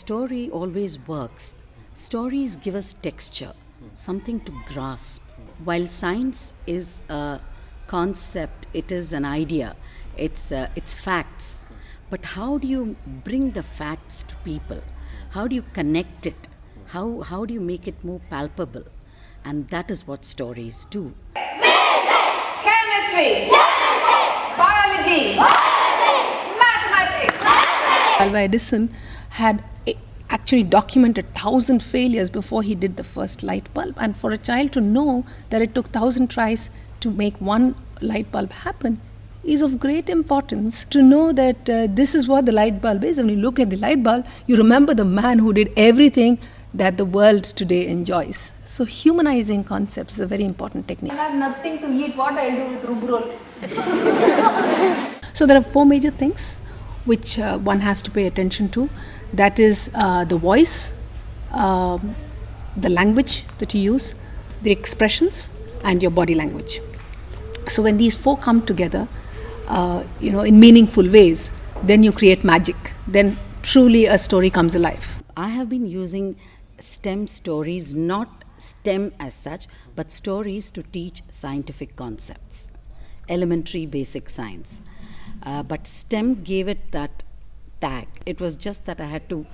story always works. Stories give us texture, something to grasp. While science is a concept, it is an idea, it's facts. But how do you bring the facts to people? How do you connect it? How do you make it more palpable? And that is what stories do. Chemistry, biology, mathematics. Alva Edison had actually documented 1,000 failures before he did the first light bulb. And for a child to know that it took 1,000 tries to make one light bulb happen is of great importance. To know that this is what the light bulb is. When you look at the light bulb, you remember the man who did everything that the world today enjoys. So humanizing concepts is a very important technique. I have nothing to eat. What I'll do with rubrol? So there are 4 major things which one has to pay attention to. That is the voice, the language that you use, the expressions, and your body language. So when these 4 come together, in meaningful ways, then you create magic. Then truly a story comes alive. I have been using STEM stories, not STEM as such, but stories to teach scientific concepts, elementary basic science. But STEM gave it that tag. It was just that I had to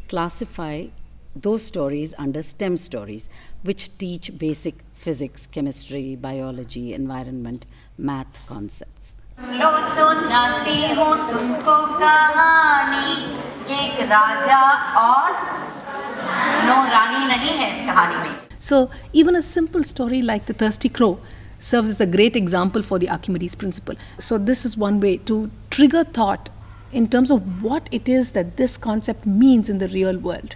classify those stories under STEM stories, which teach basic physics, chemistry, biology, environment, math concepts. लो सुनाती हूँ तुमको कहानी एक राजा और no रानी नहीं है इस कहानी में. So even a simple story like The Thirsty Crow serves as a great example for the Archimedes principle. So this is one way to trigger thought in terms of what it is that this concept means in the real world.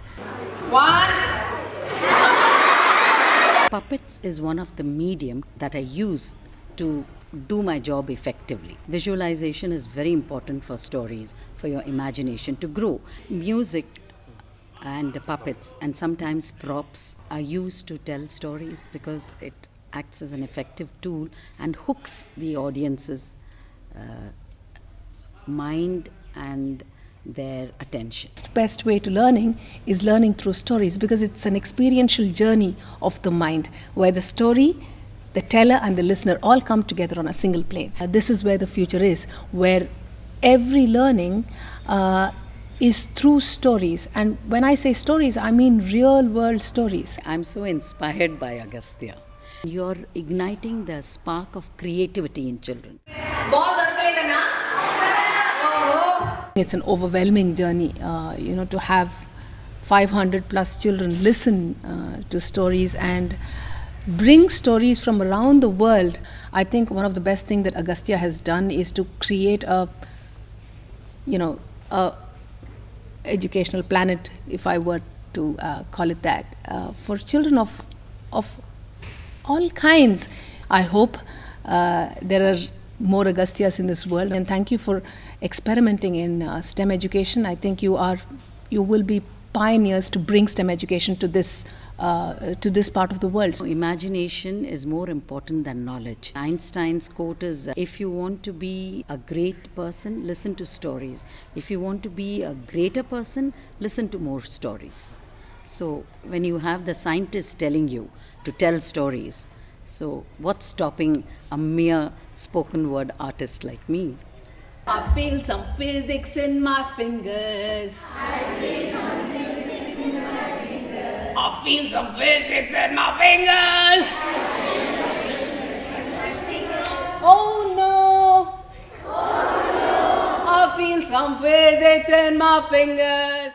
Puppets is one of the medium that I use to do my job effectively. Visualization is very important for stories, for your imagination to grow. Music and puppets and sometimes props are used to tell stories because it acts as an effective tool and hooks the audience's mind and their attention. The best way to learning is learning through stories because it's an experiential journey of the mind where the story, the teller and the listener all come together on a single plane. This is where the future is, where every learning is through stories. And when I say stories, I mean real world stories. I'm so inspired by Agastya. You're igniting the spark of creativity in children. It's an overwhelming journey, to have 500 plus children listen to stories and bring stories from around the world. I think one of the best things that Agastya has done is to create a educational planet, if I were to call it that, for children of all kinds. I hope there are more Agastyas in this world, and thank you for experimenting in STEM education. I think you will be pioneers to bring STEM education to this part of the world. Imagination is more important than knowledge. Einstein's quote is, if you want to be a great person, listen to stories. If you want to be a greater person, listen to more stories. So when you have the scientists telling you to tell stories, so what's stopping a mere spoken word artist like me? I feel some physics in my fingers. I feel some physics in my fingers. Oh no! I feel some physics in my fingers.